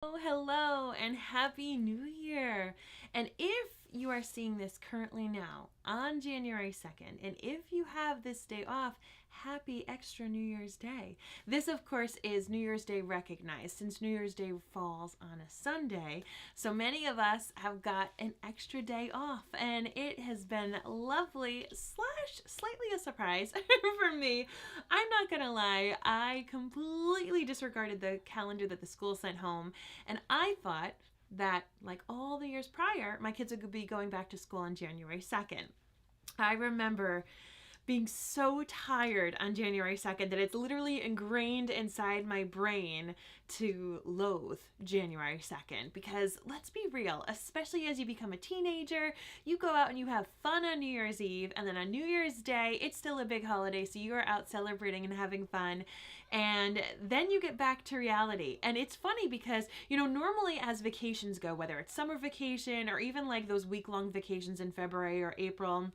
Oh, hello and happy new year. And if you are seeing this currently now on January 2nd, and if you have this day off, happy extra New Year's Day. This, of course, is New Year's Day recognized since New Year's Day falls on a Sunday. So many of us have got an extra day off, and it has been lovely slash slightly a surprise for me. I'm not gonna lie, I completely disregarded the calendar that the school sent home, and I thought that, like all the years prior, my kids would be going back to school on January 2nd. I remember being so tired on January 2nd that it's literally ingrained inside my brain to loathe January 2nd. Because let's be real, especially as you become a teenager, you go out and you have fun on New Year's Eve, and then on New Year's Day, it's still a big holiday, so you are out celebrating and having fun. And then you get back to reality. And it's funny because, normally as vacations go, whether it's summer vacation or even like those week-long vacations in February or April,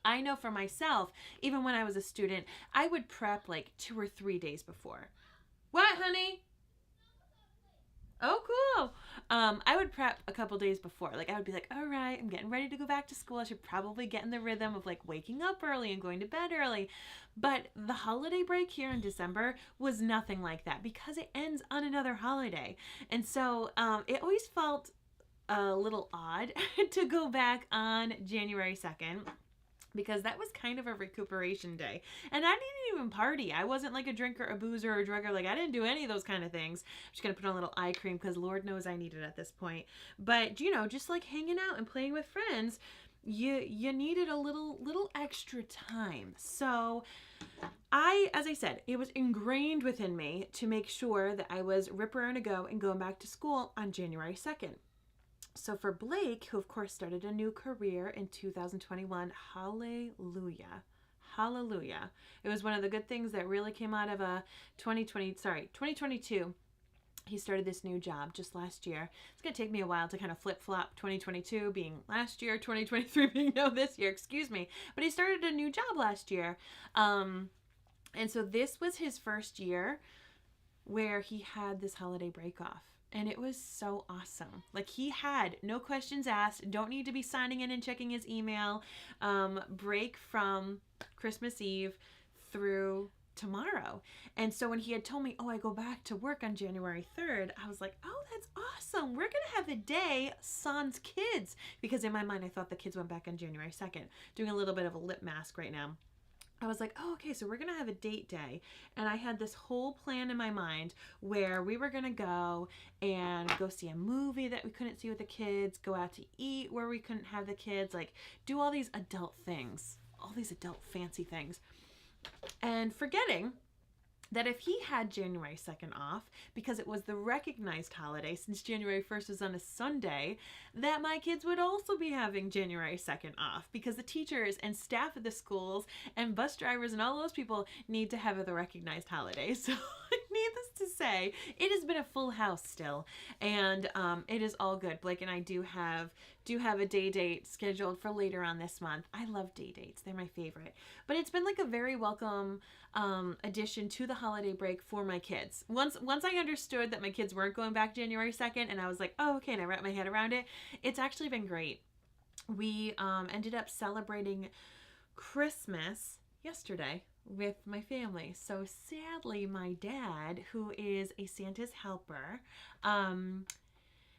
I know for myself, even when I was a student, I would prep like 2 or 3 days before. What, honey? Oh, cool. I would prep a couple days before. Like, I would be like, all right, I'm getting ready to go back to school. I should probably get in the rhythm of like waking up early and going to bed early. But the holiday break here in December was nothing like that because it ends on another holiday. And so it always felt a little odd to go back on January 2nd, because that was kind of a recuperation day. And I didn't even party. I wasn't like a drinker, a boozer, or a drugger. Like, I didn't do any of those kind of things. I'm just gonna put on a little eye cream because Lord knows I need it at this point. But just like hanging out and playing with friends, you needed a little extra time. So as I said, it was ingrained within me to make sure that I was rip raring to go and going back to school on January 2nd. So for Blake, who of course started a new career in 2021, hallelujah. Hallelujah. It was one of the good things that really came out of 2022. He started this new job just last year. It's going to take me a while to kind of flip-flop 2022 being last year, 2023 being this year, excuse me. But he started a new job last year. And so this was his first year where he had this holiday break off. And it was so awesome. Like, he had no questions asked, don't need to be signing in and checking his email, break from Christmas Eve through tomorrow. And so when he had told me, I go back to work on January 3rd, I was like, oh, that's awesome. We're going to have a day sans kids. Because in my mind, I thought the kids went back on January 2nd. Doing a little bit of a lip mask right now. I was like, oh, okay, so we're going to have a date day. And I had this whole plan in my mind where we were going to go and go see a movie that we couldn't see with the kids, go out to eat where we couldn't have the kids, like do all these adult things, all these adult fancy things. And forgetting that if he had January 2nd off, because it was the recognized holiday, since January 1st was on a Sunday, that my kids would also be having January 2nd off, because the teachers and staff at the schools and bus drivers and all those people need to have the recognized holiday. So needless to say, it has been a full house still, and it is all good. Blake and I do have a day date scheduled for later on this month. I love day dates. They're my favorite. But it's been like a very welcome addition to the holiday break for my kids. Once I understood that my kids weren't going back January 2nd, and I was like, oh, okay, and I wrapped my head around it, it's actually been great. We ended up celebrating Christmas yesterday with my family. So sadly, my dad, who is a Santa's helper,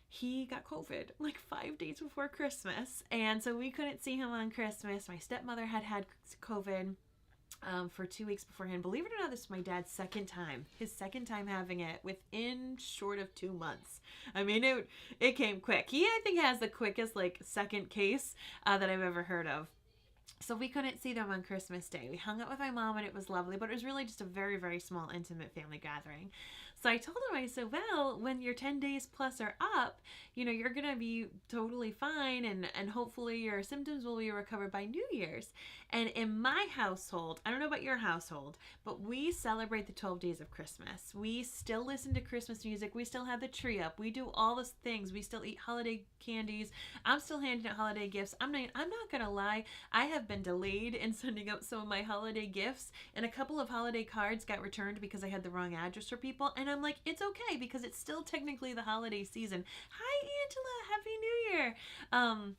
he got COVID like 5 days before Christmas. And so we couldn't see him on Christmas. My stepmother had COVID for 2 weeks beforehand. Believe it or not, this is my dad's second time. His second time having it within short of 2 months. I mean, it came quick. He, I think, has the quickest like second case that I've ever heard of. So we couldn't see them on Christmas Day. We hung out with my mom and it was lovely, but it was really just a very, very small, intimate family gathering. So I told him, I said, well, when your 10 days plus are up, you're going to be totally fine, and hopefully your symptoms will be recovered by New Year's. And in my household, I don't know about your household, but we celebrate the 12 days of Christmas. We still listen to Christmas music. We still have the tree up. We do all those things. We still eat holiday candies. I'm still handing out holiday gifts. I'm not going to lie. I have been delayed in sending out some of my holiday gifts, and a couple of holiday cards got returned because I had the wrong address for people, and I'm like, it's okay because it's still technically the holiday season. Hi, Angela. Happy New Year.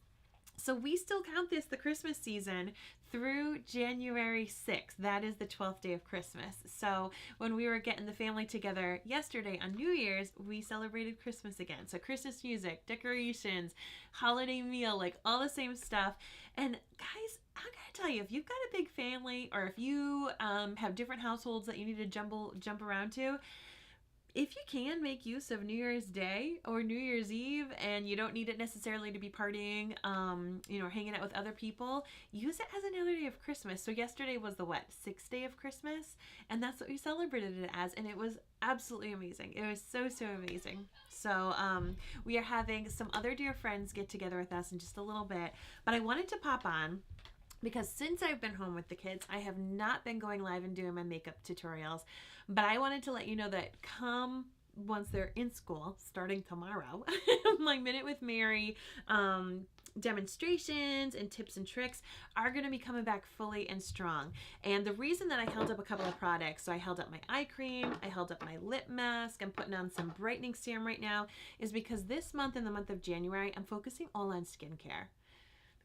So we still count this the Christmas season through January 6th. That is the 12th day of Christmas. So when we were getting the family together yesterday on New Year's, we celebrated Christmas again. So Christmas music, decorations, holiday meal, like all the same stuff. And guys, I gotta tell you, if you've got a big family or if you have different households that you need to jump around to, if you can make use of New Year's Day or New Year's Eve and you don't need it necessarily to be partying, hanging out with other people, use it as another day of Christmas. So yesterday was the sixth day of Christmas, and that's what we celebrated it as, and it was absolutely amazing. It was so amazing. So we are having some other dear friends get together with us in just a little bit, but I wanted to pop on because since I've been home with the kids, I have not been going live and doing my makeup tutorials. But I wanted to let you know that once they're in school, starting tomorrow, my Minute with Mary demonstrations and tips and tricks are going to be coming back fully and strong. And the reason that I held up a couple of products, so I held up my eye cream, I held up my lip mask, I'm putting on some brightening serum right now, is because this month, in the month of January, I'm focusing all on skincare.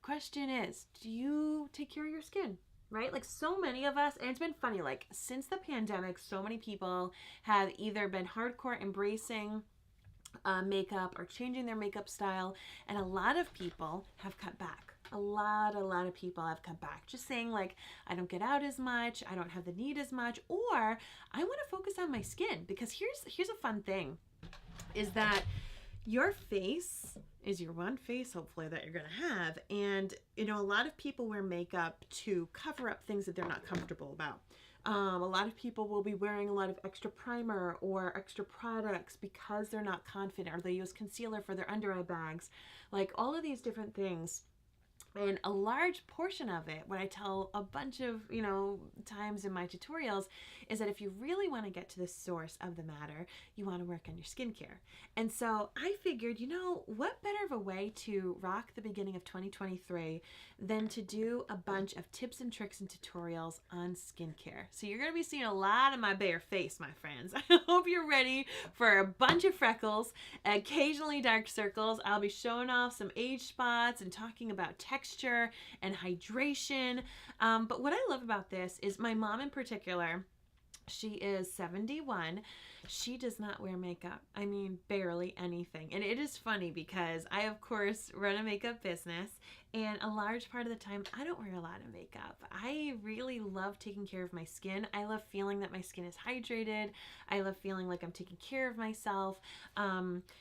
Question is, do you take care of your skin? Right? Like so many of us, and it's been funny, like since the pandemic, so many people have either been hardcore embracing makeup or changing their makeup style, and a lot of people have cut back. A lot of people have cut back, just saying like, I don't get out as much, I don't have the need as much, or I want to focus on my skin. Because here's a fun thing, is that your face is your one face, hopefully, that you're going to have. And, a lot of people wear makeup to cover up things that they're not comfortable about. A lot of people will be wearing a lot of extra primer or extra products because they're not confident, or they use concealer for their under eye bags. Like all of these different things. And a large portion of it, what I tell a bunch of, times in my tutorials, is that if you really want to get to the source of the matter, you want to work on your skincare. And so I figured, what better of a way to rock the beginning of 2023 than to do a bunch of tips and tricks and tutorials on skincare. So you're going to be seeing a lot of my bare face, my friends. I hope you're ready for a bunch of freckles, occasionally dark circles. I'll be showing off some age spots and talking about texture and hydration. But what I love about this is my mom in particular, she is 71. She does not wear makeup. I mean, barely anything. And it is funny because I, of course, run a makeup business, and a large part of the time, I don't wear a lot of makeup. I really love taking care of my skin. I love feeling that my skin is hydrated. I love feeling like I'm taking care of myself.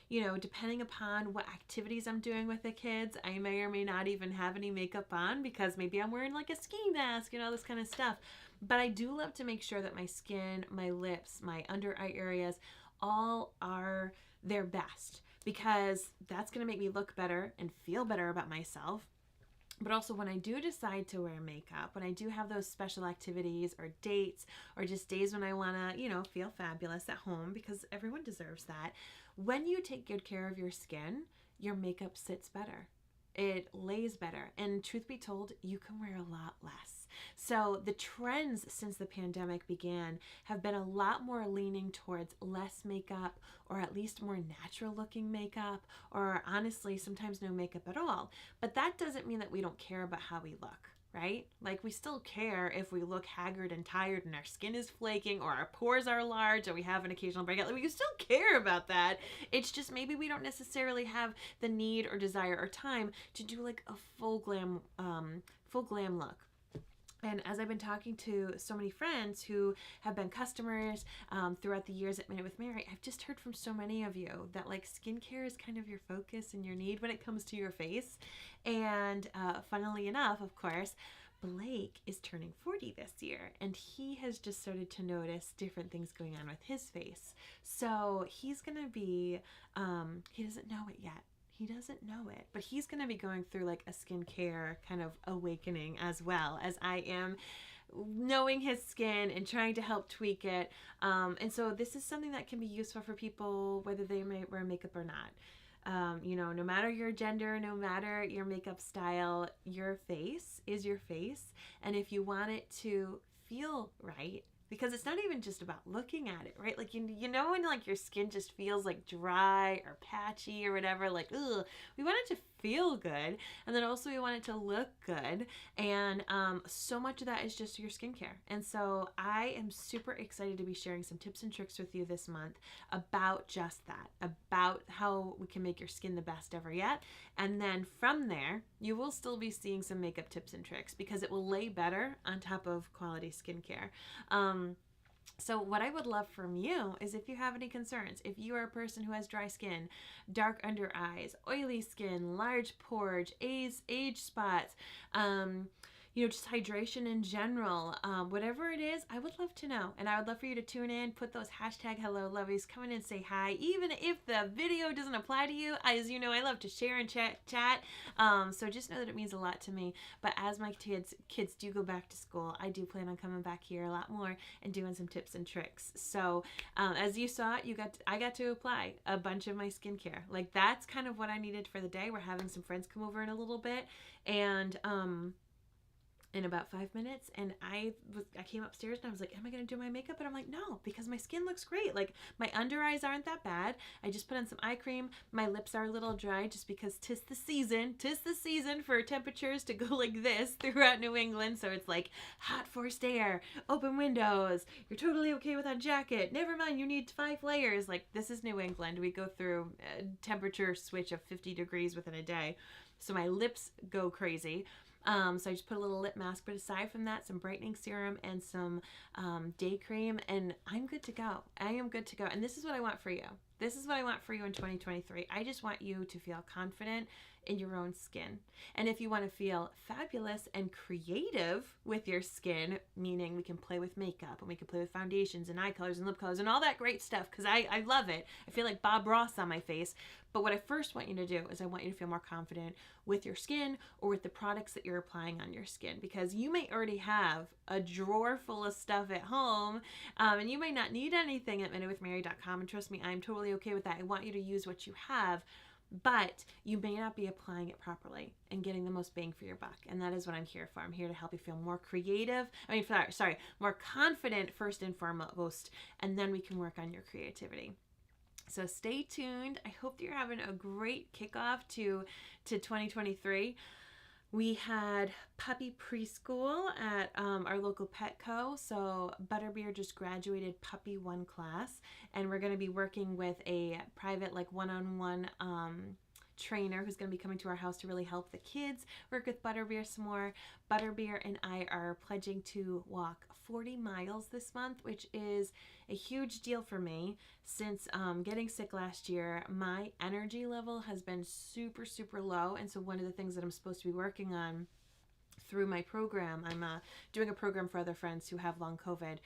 Depending upon what activities I'm doing with the kids, I may or may not even have any makeup on because maybe I'm wearing like a ski mask and all this kind of stuff. But I do love to make sure that my skin, my lips, my under eye areas, all are their best, because that's going to make me look better and feel better about myself. But also when I do decide to wear makeup, when I do have those special activities or dates or just days when I want to, feel fabulous at home, because everyone deserves that. When you take good care of your skin, your makeup sits better. It lays better. And truth be told, you can wear a lot less. So the trends since the pandemic began have been a lot more leaning towards less makeup, or at least more natural looking makeup, or honestly, sometimes no makeup at all. But that doesn't mean that we don't care about how we look, right? Like we still care if we look haggard and tired and our skin is flaking or our pores are large or we have an occasional breakout. Like, we still care about that. It's just maybe we don't necessarily have the need or desire or time to do like a full glam look. And as I've been talking to so many friends who have been customers throughout the years at Minute with Mary, I've just heard from so many of you that like skincare is kind of your focus and your need when it comes to your face. And funnily enough, of course, Blake is turning 40 this year, and he has just started to notice different things going on with his face. So he's going to be, he doesn't know it yet. He doesn't know it, but he's going to be going through like a skincare kind of awakening as well, as I am knowing his skin and trying to help tweak it. And so this is something that can be useful for people, whether they may wear makeup or not. No matter your gender, no matter your makeup style, your face is your face. And if you want it to feel right, because it's not even just about looking at it, right? Like, you know when like your skin just feels like dry or patchy or whatever, like, ugh, we want it to feel good, and then also we want it to look good, and so much of that is just your skincare. And so I am super excited to be sharing some tips and tricks with you this month about just that, about how we can make your skin the best ever yet. And then from there, you will still be seeing some makeup tips and tricks because it will lay better on top of quality skincare. So what I would love from you is if you have any concerns, if you are a person who has dry skin, dark under eyes, oily skin, large pores, age spots, just hydration in general, whatever it is, I would love to know. And I would love for you to tune in, put those #HelloLovies, come in and say hi. Even if the video doesn't apply to you, as you know, I love to share and chat. So just know that it means a lot to me. But as my kids do go back to school, I do plan on coming back here a lot more and doing some tips and tricks. So as you saw, I got to apply a bunch of my skincare. Like, that's kind of what I needed for the day. We're having some friends come over in a little bit, and in about 5 minutes, and I came upstairs and I was like, am I gonna do my makeup? And I'm like, no, because my skin looks great. Like, my under eyes aren't that bad. I just put on some eye cream. My lips are a little dry just because 'tis the season for temperatures to go like this throughout New England. So it's like hot forced air, open windows, you're totally okay with a jacket, never mind, you need 5 layers. Like, this is New England. We go through a temperature switch of 50 degrees within a day. So my lips go crazy. So I just put a little lip mask, but aside from that, some brightening serum and some day cream, and I'm good to go. I am good to go. And this is what I want for you. This is what I want for you in 2023. I just want you to feel confident in your own skin. And if you want to feel fabulous and creative with your skin, meaning we can play with makeup and we can play with foundations and eye colors and lip colors and all that great stuff, because I love it. I feel like Bob Ross on my face. But what I first want you to do is I want you to feel more confident with your skin or with the products that you're applying on your skin, because you may already have a drawer full of stuff at home, and you may not need anything at MinutewithMary.com. And trust me, I'm totally okay with that. I want you to use what you have, but you may not be applying it properly and getting the most bang for your buck. And that is what I'm here for. I'm here to help you feel more creative. More confident first and foremost, and then we can work on your creativity. So stay tuned. I hope that you're having a great kickoff to 2023. We had puppy preschool at our local Petco. So Butterbeer just graduated Puppy 1 class, and we're going to be working with a private, like, one-on-one trainer who's going to be coming to our house to really help the kids work with Butterbeer some more. Butterbeer and I are pledging to walk 40 miles this month, which is a huge deal for me. Since getting sick last year, my energy level has been super, super low. And so one of the things that I'm supposed to be working on through my program, I'm doing a program for other friends who have long COVID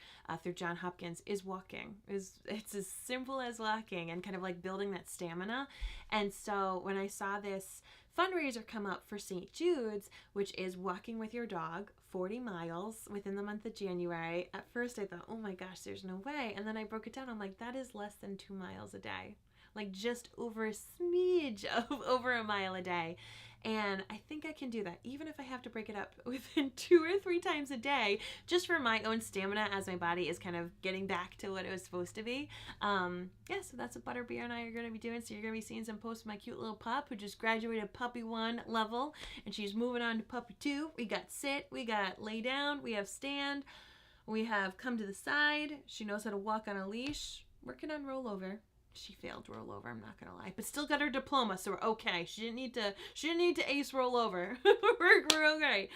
through Johns Hopkins, is walking. It's as simple as walking and kind of like building that stamina. And so when I saw this fundraiser come up for St. Jude's, which is walking with your dog 40 miles within the month of January, at first I thought, oh my gosh, there's no way. And then I broke it down. I'm like, that is less than 2 miles a day. Like, just over a smidge of over a mile a day. And I think I can do that, even if I have to break it up within 2 or 3 times a day, just for my own stamina as my body is kind of getting back to what it was supposed to be. So that's what Butterbeer and I are going to be doing. So you're going to be seeing some posts of my cute little pup who just graduated Puppy 1 level, and she's moving on to Puppy 2. We got sit, we got lay down, we have stand, we have come to the side. She knows how to walk on a leash. Working on rollover. She failed rollover, I'm not gonna lie, but still got her diploma, so we're okay. She didn't need to ace rollover. we're okay.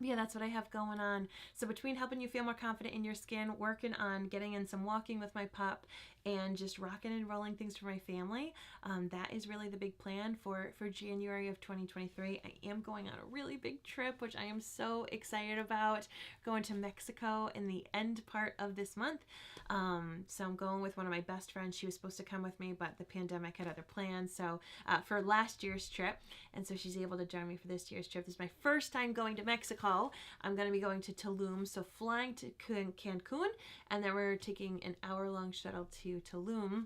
Yeah, that's what I have going on. So between helping you feel more confident in your skin, working on getting in some walking with my pup, and just rocking and rolling things for my family, that is really the big plan for January of 2023. I am going on a really big trip, which I am so excited about. Going to Mexico in the end part of this month. So I'm going with one of my best friends. She was supposed to come with me, but the pandemic had other plans. So for last year's trip, and so she's able to join me for this year's trip. This is my first time going to Mexico. I'm going to be going to Tulum, so flying to Cancun, and then we're taking an hour-long shuttle to Tulum,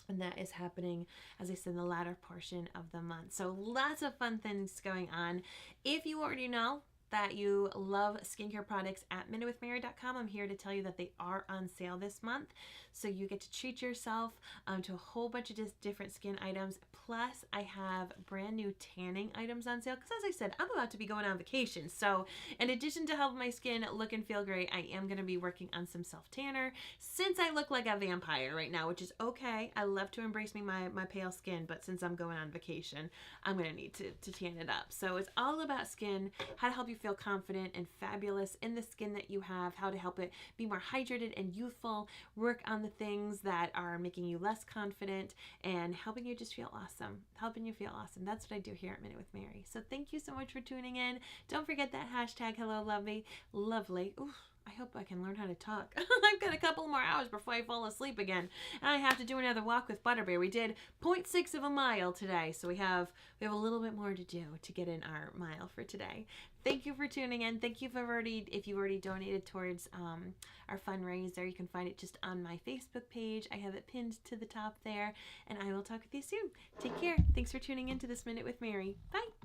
and that is happening, as I said, in the latter portion of the month. So lots of fun things going on. If you already know, that you love skincare products at minutewithmary.com. I'm here to tell you that they are on sale this month. So you get to treat yourself to a whole bunch of different skin items. Plus, I have brand new tanning items on sale because, as I said, I'm about to be going on vacation. So in addition to helping my skin look and feel great, I am going to be working on some self-tanner since I look like a vampire right now, which is okay. I love to embrace my pale skin, but since I'm going on vacation, I'm going to need to tan it up. So it's all about skin, how to help you feel confident and fabulous in the skin that you have, how to help it be more hydrated and youthful, work on the things that are making you less confident, and helping you just feel awesome. Helping you feel awesome. That's what I do here at Minute with Mary. So thank you so much for tuning in. Don't forget that hashtag Hello Lovely. Lovely. Ooh, I hope I can learn how to talk. I've got a couple more hours before I fall asleep again. And I have to do another walk with Butterbear. We did 0.6 of a mile today, so we have a little bit more to do to get in our mile for today. Thank you for tuning in. Thank you if you've already donated towards our fundraiser. You can find it just on my Facebook page. I have it pinned to the top there, and I will talk with you soon. Take care. Thanks for tuning in to this Minute with Mary. Bye.